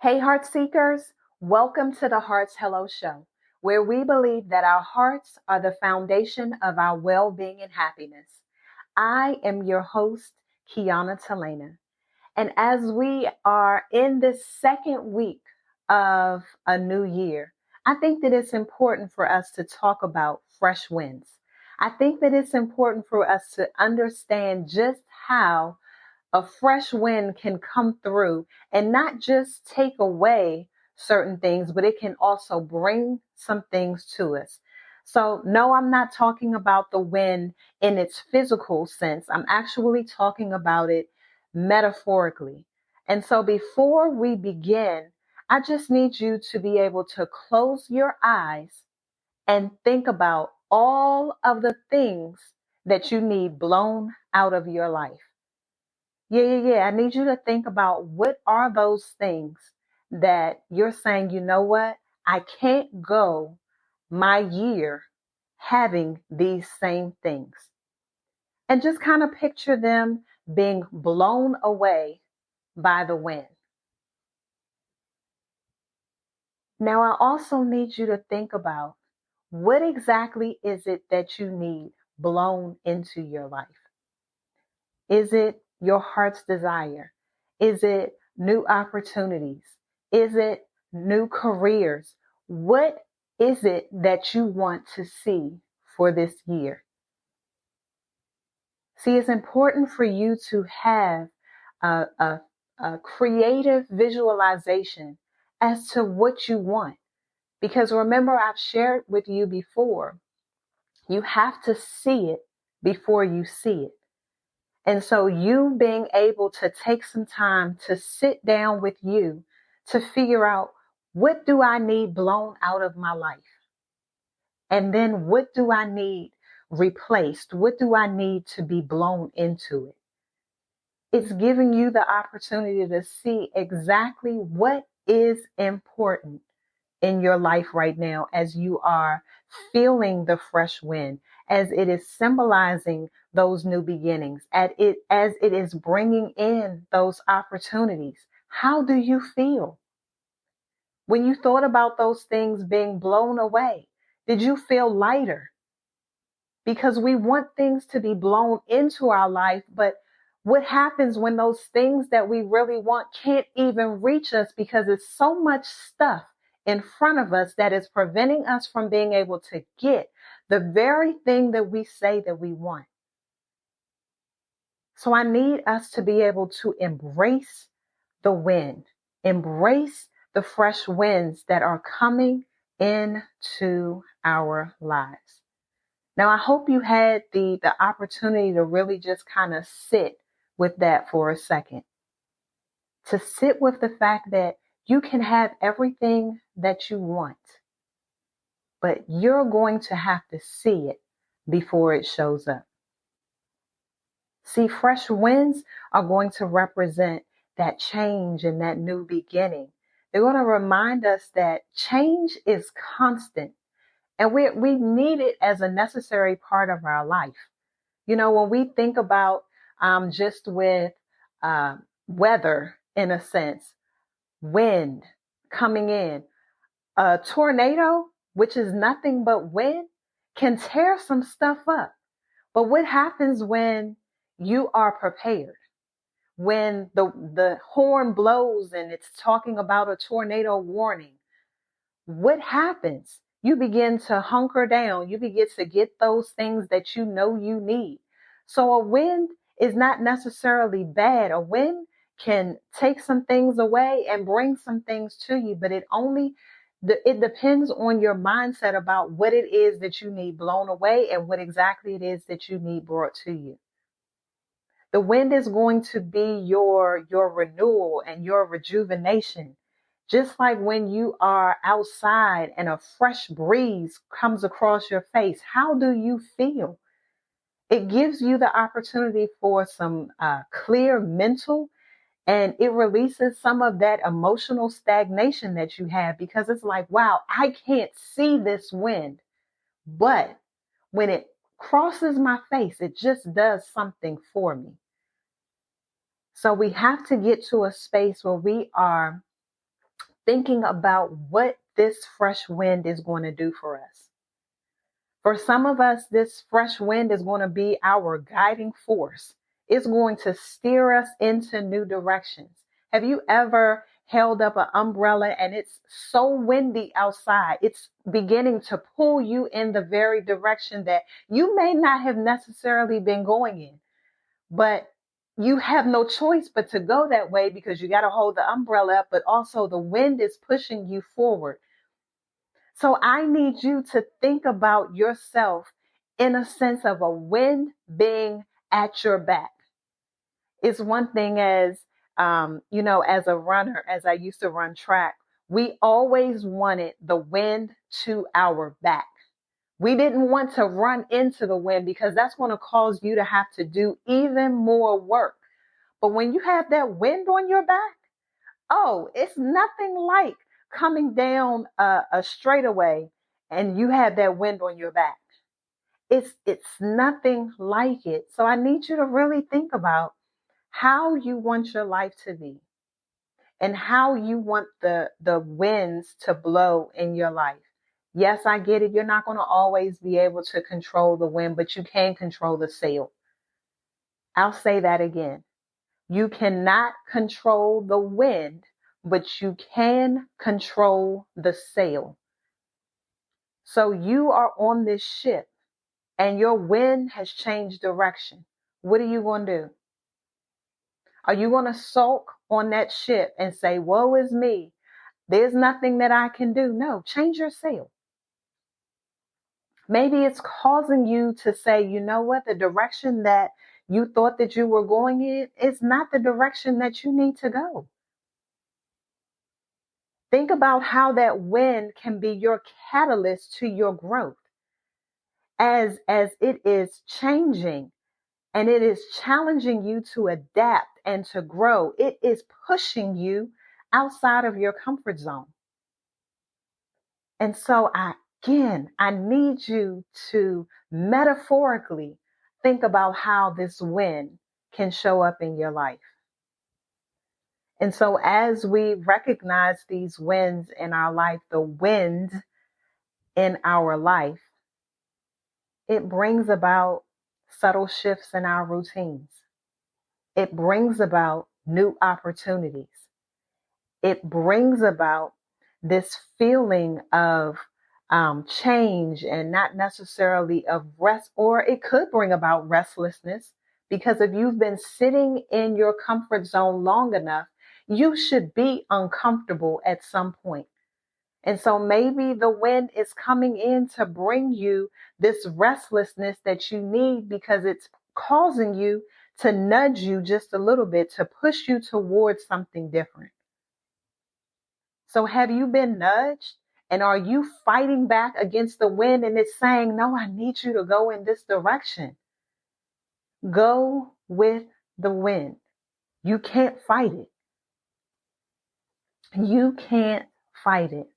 Hey, heart seekers, welcome to the Heart's Hello Show, where we believe that our hearts are the foundation of our well being and happiness. I am your host, Keona Talana. And as we are in this second week of a new year, I think that it's important for us to talk about fresh winds. I think that it's important for us to understand just how a fresh wind can come through and not just take away certain things, but it can also bring some things to us. So, no, I'm not talking about the wind in its physical sense. I'm actually talking about it metaphorically. And so, before we begin, I just need you to be able to close your eyes and think about all of the things that you need blown out of your life. Yeah. I need you to think about what are those things that you're saying, you know what? I can't go my year having these same things. And just kind of picture them being blown away by the wind. Now, I also need you to think about what exactly is it that you need blown into your life? Is it your heart's desire? Is it new opportunities? Is it new careers? What is it that you want to see for this year? See, it's important for you to have a creative visualization as to what you want. Because remember, I've shared with you before, you have to see it before you see it. And so you being able to take some time to sit down with you to figure out, what do I need blown out of my life? And then what do I need replaced? What do I need to be blown into it? It's giving you the opportunity to see exactly what is important in your life right now as you are feeling the fresh wind, as it is symbolizing those new beginnings, as it is bringing in those opportunities. How do you feel? When you thought about those things being blown away, did you feel lighter? Because we want things to be blown into our life, but what happens when those things that we really want can't even reach us because it's so much stuff in front of us that is preventing us from being able to get the very thing that we say that we want? So I need us to be able to embrace the wind, embrace the fresh winds that are coming into our lives. Now, I hope you had the opportunity to really just kind of sit with that for a second. To sit with the fact that you can have everything that you want, but you're going to have to see it before it shows up. See, fresh winds are going to represent that change and that new beginning. They're going to remind us that change is constant. And we need it as a necessary part of our life. You know, when we think about just with weather, in a sense, wind coming in, a tornado, which is nothing but wind, can tear some stuff up. But what happens when you are prepared? When the horn blows and it's talking about a tornado warning, what happens? You begin to hunker down. You begin to get those things that you know you need. So a wind is not necessarily bad. A wind can take some things away and bring some things to you, but it depends on your mindset about what it is that you need blown away and what exactly it is that you need brought to you. The wind is going to be your renewal and your rejuvenation. Just like when you are outside and a fresh breeze comes across your face, how do you feel? It gives you the opportunity for some clear mental, and it releases some of that emotional stagnation that you have, because it's like, wow, I can't see this wind. But when it crosses my face, it just does something for me. So we have to get to a space where we are thinking about what this fresh wind is going to do for us. For some of us, this fresh wind is going to be our guiding force. It's going to steer us into new directions. Have you ever held up an umbrella and it's so windy outside? It's beginning to pull you in the very direction that you may not have necessarily been going in, but you have no choice but to go that way because you got to hold the umbrella up, but also the wind is pushing you forward. So I need you to think about yourself in a sense of a wind being at your back. It's one thing as, as a runner, as I used to run track, we always wanted the wind to our back. We didn't want to run into the wind because that's going to cause you to have to do even more work. But when you have that wind on your back, oh, it's nothing like coming down a straightaway and you have that wind on your back. It's nothing like it. So I need you to really think about how you want your life to be and how you want the winds to blow in your life. Yes, I get it. You're not going to always be able to control the wind, but you can control the sail. I'll say that again. You cannot control the wind, but you can control the sail. So you are on this ship and your wind has changed direction. What are you going to do? Are you going to sulk on that ship and say, woe is me, there's nothing that I can do? No, change your sail. Maybe it's causing you to say, you know what, the direction that you thought that you were going in is not the direction that you need to go. Think about how that wind can be your catalyst to your growth. As it is changing and it is challenging you to adapt and to grow, it is pushing you outside of your comfort zone. And so I need you to metaphorically think about how this wind can show up in your life. And so as we recognize these winds in our life, the wind in our life, it brings about subtle shifts in our routines. It brings about new opportunities. It brings about this feeling of change and not necessarily of rest, or it could bring about restlessness, because if you've been sitting in your comfort zone long enough, you should be uncomfortable at some point. And so maybe the wind is coming in to bring you this restlessness that you need because it's causing you to nudge you just a little bit to push you towards something different. So have you been nudged? And are you fighting back against the wind and it's saying, no, I need you to go in this direction? Go with the wind. You can't fight it. You can't fight it.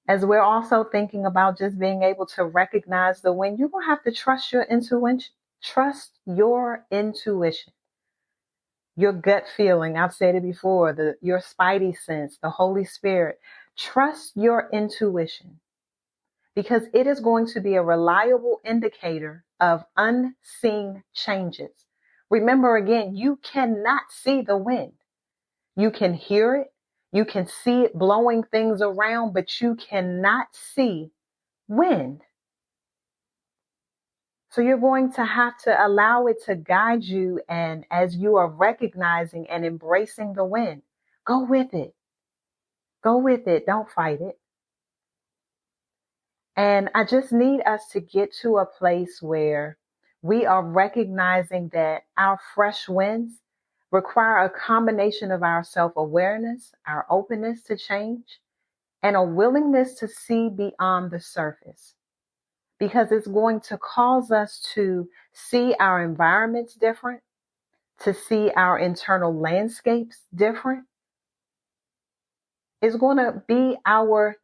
As we're also thinking about just being able to recognize the wind, you're going to have to trust your intuition. Trust your intuition. Your gut feeling, I've said it before, your spidey sense, the Holy Spirit. Trust your intuition because it is going to be a reliable indicator of unseen changes. Remember again, you cannot see the wind. You can hear it. You can see it blowing things around, but you cannot see wind. So you're going to have to allow it to guide you. And as you are recognizing and embracing the wind, go with it. Go with it. Don't fight it. And I just need us to get to a place where we are recognizing that our fresh winds require a combination of our self-awareness, our openness to change, and a willingness to see beyond the surface. Because it's going to cause us to see our environments different, to see our internal landscapes different. It's going to be our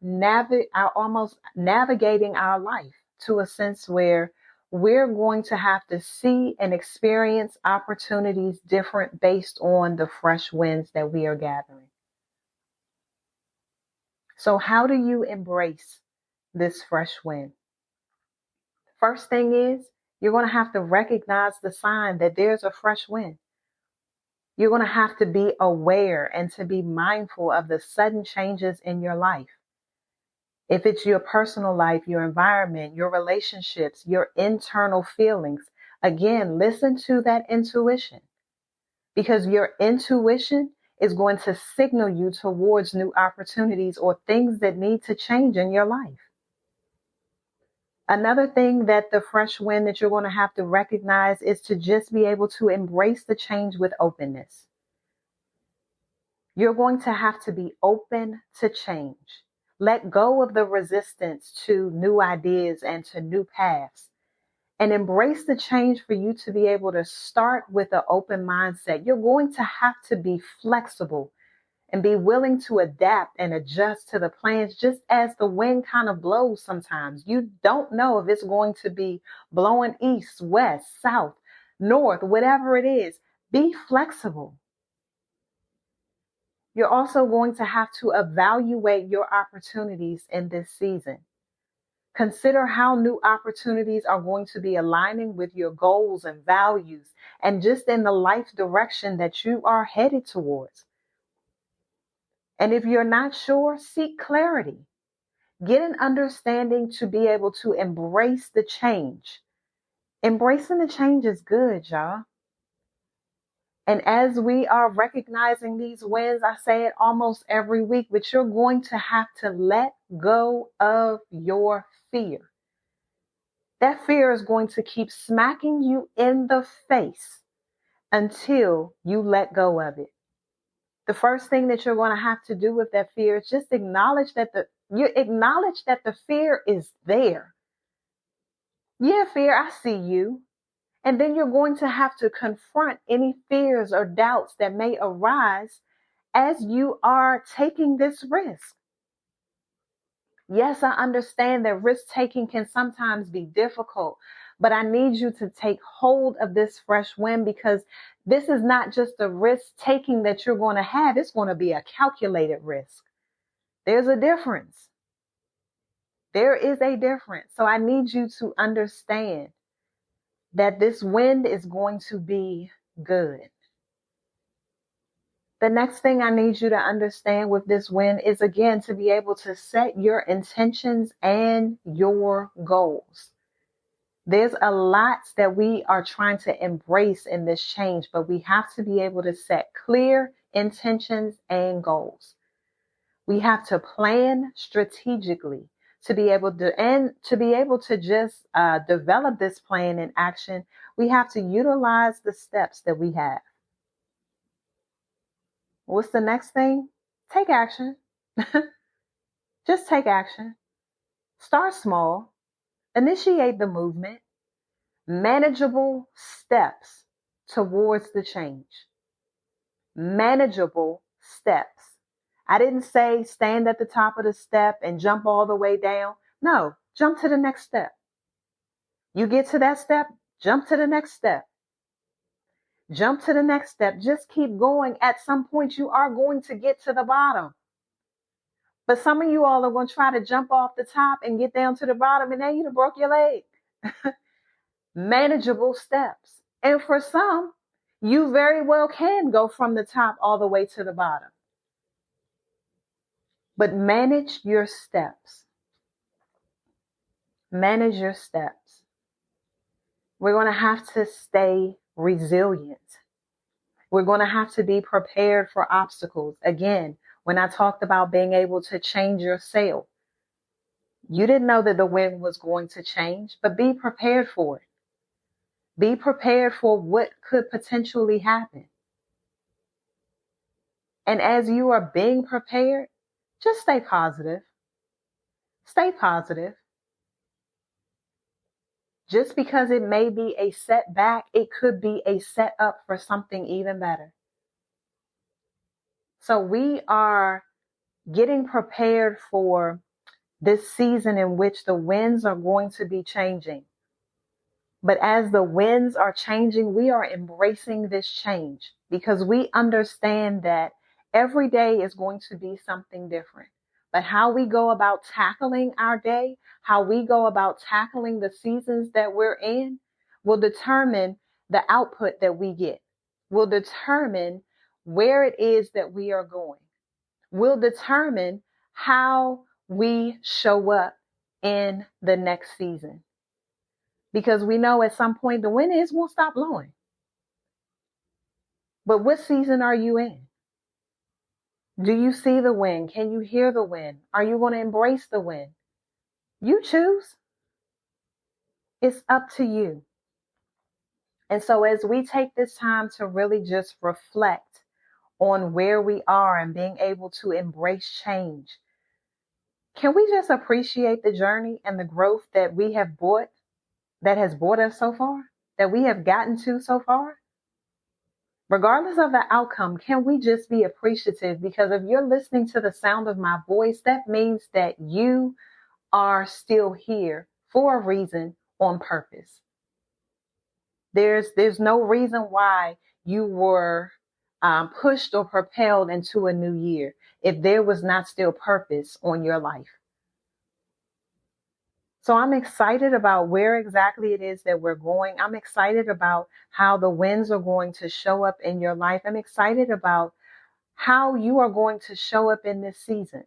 almost navigating our life to a sense where we're going to have to see and experience opportunities different based on the fresh winds that we are gathering. So how do you embrace this fresh wind? First thing is, you're going to have to recognize the sign that there's a fresh wind. You're going to have to be aware and to be mindful of the sudden changes in your life. If it's your personal life, your environment, your relationships, your internal feelings, again, listen to that intuition, because your intuition is going to signal you towards new opportunities or things that need to change in your life. Another thing that the fresh wind that you're going to have to recognize is to just be able to embrace the change with openness. You're going to have to be open to change. Let go of the resistance to new ideas and to new paths, and embrace the change for you to be able to start with an open mindset. You're going to have to be flexible and be willing to adapt and adjust to the plans, just as the wind kind of blows sometimes. You don't know if it's going to be blowing east, west, south, north, whatever it is. Be flexible. You're also going to have to evaluate your opportunities in this season. Consider how new opportunities are going to be aligning with your goals and values, and just in the life direction that you are headed towards. And if you're not sure, seek clarity. Get an understanding to be able to embrace the change. Embracing the change is good, y'all. And as we are recognizing these wins, I say it almost every week, but you're going to have to let go of your fear. That fear is going to keep smacking you in the face until you let go of it. The first thing that you're going to have to do with that fear is just acknowledge that the fear is there. Yeah, fear, I see you. And then you're going to have to confront any fears or doubts that may arise as you are taking this risk. Yes, I understand that risk taking can sometimes be difficult, but I need you to take hold of this fresh wind, because this is not just a risk taking that you're going to have. It's going to be a calculated risk. There's a difference. There is a difference. So I need you to understand that this wind is going to be good. The next thing I need you to understand with this wind is, again, to be able to set your intentions and your goals. There's a lot that we are trying to embrace in this change, but we have to be able to set clear intentions and goals. We have to plan strategically to be able to just develop this plan in action. We have to utilize the steps that we have. What's the next thing? Take action. Just take action. Start small. Initiate the movement. Manageable steps towards the change. Manageable steps. I didn't say stand at the top of the step and jump all the way down. No, jump to the next step. You get to that step, jump to the next step. Jump to the next step. Just keep going. At some point, you are going to get to the bottom. But some of you all are going to try to jump off the top and get down to the bottom, and then you broke your leg. Manageable steps. And for some, you very well can go from the top all the way to the bottom. But manage your steps. Manage your steps. We're going to have to stay resilient. We're going to have to be prepared for obstacles. Again, when I talked about being able to change your sail, you didn't know that the wind was going to change, but be prepared for it. Be prepared for what could potentially happen. And as you are being prepared, just stay positive. Stay positive. Just because it may be a setback, it could be a setup for something even better. So we are getting prepared for this season in which the winds are going to be changing. But as the winds are changing, we are embracing this change because we understand that every day is going to be something different. But how we go about tackling our day, how we go about tackling the seasons that we're in, will determine the output that we get, will determine where it is that we are going, will determine how we show up in the next season. Because we know at some point the wind won't stop blowing. But what season are you in? Do you see the wind? Can you hear the wind? Are you going to embrace the wind? You choose. It's up to you. And so as we take this time to really just reflect on where we are and being able to embrace change, can we just appreciate the journey and the growth that we have that has brought us so far, that we have gotten to so far? Regardless of the outcome, can we just be appreciative? Because if you're listening to the sound of my voice, that means that you are still here for a reason, on purpose. There's no reason why you were pushed or propelled into a new year if there was not still purpose on your life. So I'm excited about where exactly it is that we're going. I'm excited about how the winds are going to show up in your life. I'm excited about how you are going to show up in this season.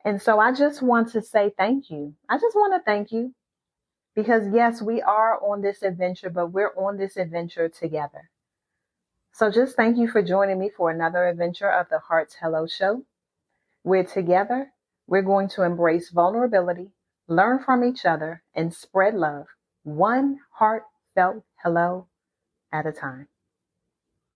And so I just want to say thank you. I just want to thank you because yes, we are on this adventure, but we're on this adventure together. So just thank you for joining me for another adventure of the Heart's Hello Show. We're together. We're going to embrace vulnerability, learn from each other, and spread love, one heartfelt hello at a time.